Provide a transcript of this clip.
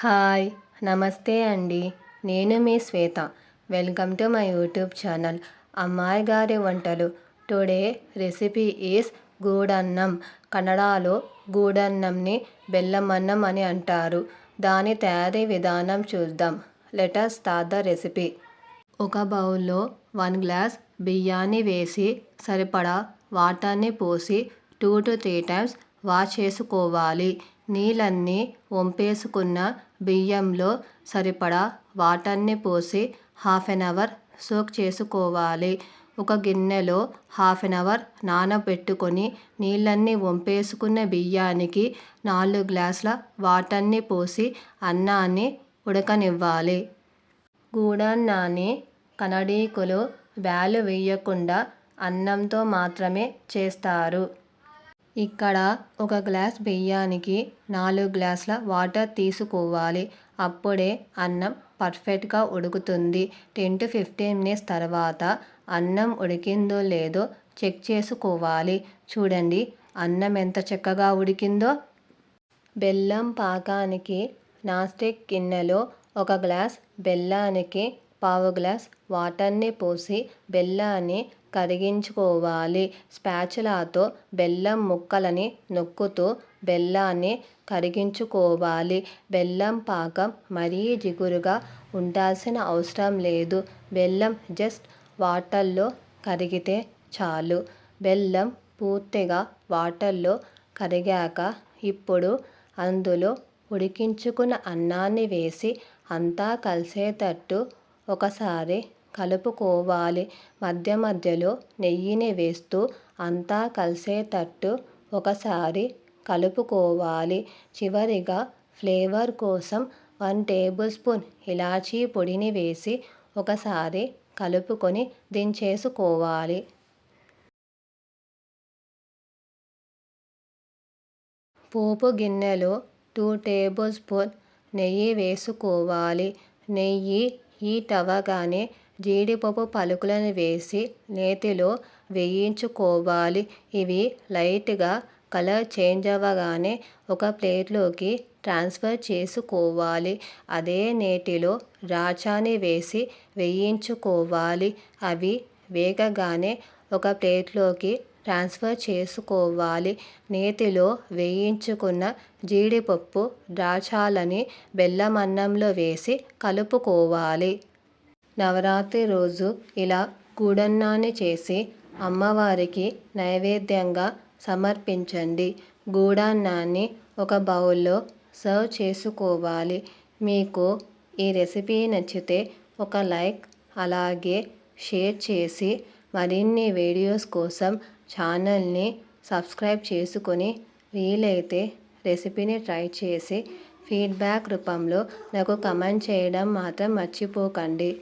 Hi namaste అండి. నేను మీ Shweta. Welcome to my YouTube channel అమ్మాయి గారి వంటలు. Today recipe is gudannam. కన్నడలో గూడన్నంని బెల్లమన్నం అని అంటారు. దాని తయారీ విధానం చూద్దాం. Let us start the recipe. ఒక బౌల్లో 1 గ్లాస్ బియ్యాన్ని వేసి సరిపడా వాటర్ని పోసి 2 to 3 టైమ్స్ వాష్ చేసుకోవాలి. నీళ్ళన్నీ వంపేసుకున్న బియ్యంలో సరిపడా వాటర్ని పోసి హాఫ్ అన్ అవర్ సోక్ చేసుకోవాలి. ఒక గిన్నెలో హాఫ్ అన్ అవర్ నానబెట్టుకొని నీళ్ళన్నీ వంపేసుకున్న బియ్యానికి 4 గ్లాసుల వాటర్ని పోసి అన్నాన్ని ఉడకనివ్వాలి. గూడన్నాన్ని కన్నడీకులు బ్యాలు వేయకుండా అన్నంతో మాత్రమే చేస్తారు. ఇక్కడ ఒక గ్లాస్ బియ్యానికి 4 గ్లాసుల వాటర్ తీసుకోవాలి. అప్పుడే అన్నం పర్ఫెక్ట్గా ఉడుకుతుంది. 10 to 15 మినిట్స్ తర్వాత అన్నం ఉడికిందో లేదో చెక్ చేసుకోవాలి. చూడండి అన్నం ఎంత చక్కగా ఉడికిందో. బెల్లం పాకానికి నాన్ స్టిక్ గిన్నెలో 1 గ్లాస్ బెల్లానికి పావు గ్లాస్ వాటర్ని పోసి బెల్లాన్ని కరిగించుకోవాలి. స్పాచులాతో బెల్లం ముక్కలని నొక్కుతూ బెల్లాన్ని కరిగించుకోవాలి. బెల్లం పాకం మరీ జిగురుగా ఉండాల్సిన అవసరం లేదు. బెల్లం జస్ట్ వాటర్లో కరిగితే చాలు. బెల్లం పూర్తిగా వాటర్లో కరిగాక ఇప్పుడు అందులో ఉడికించుకున్న అన్నాన్ని వేసి అంతా కలిసేటట్టు ఒకసారి కలుపుకోవాలి. మధ్య మధ్యలో నెయ్యిని వేస్తూ అంతా కలిసేటట్టు ఒకసారి కలుపుకోవాలి. చివరిగా ఫ్లేవర్ కోసం 1 టేబుల్ స్పూన్ ఇలాచీ పొడిని వేసి ఒకసారి కలుపుకొని దించేసుకోవాలి. పోపు గిన్నెలో 2 టేబుల్ స్పూన్ నెయ్యి వేసుకోవాలి. నెయ్యి హీట్ అవ్వగానే జీడిపప్పు పలుకులను వేసి నేతిలో వేయించుకోవాలి. ఇవి లైట్గా కలర్ చేంజ్ అవ్వగానే ఒక ప్లేట్లోకి ట్రాన్స్ఫర్ చేసుకోవాలి. అదే నేతిలో ద్రాక్షని వేసి వేయించుకోవాలి. అవి వేగగానే ఒక ప్లేట్లోకి ట్రాన్స్ఫర్ చేసుకోవాలి. నేతిలో వేయించుకున్న జీడిపప్పు ద్రాక్షలని బెల్లమన్నంలో వేసి కలుపుకోవాలి. నవరాత్రి రోజు ఇలా గూడన్నాన్ని చేసి అమ్మవారికి నైవేద్యంగా సమర్పించండి. గూడన్నాన్ని ఒక బౌల్లో సర్వ్ చేసుకోవాలి. మీకు ఈ రెసిపీ నచ్చితే ఒక లైక్ అలాగే షేర్ చేసి మరిన్ని వీడియోస్ కోసం ఛానల్ని సబ్స్క్రైబ్ చేసుకొని వీలైతే రెసిపీని ట్రై చేసి ఫీడ్బ్యాక్ రూపంలో నాకు కమెంట్ చేయడం మాత్రం మర్చిపోకండి.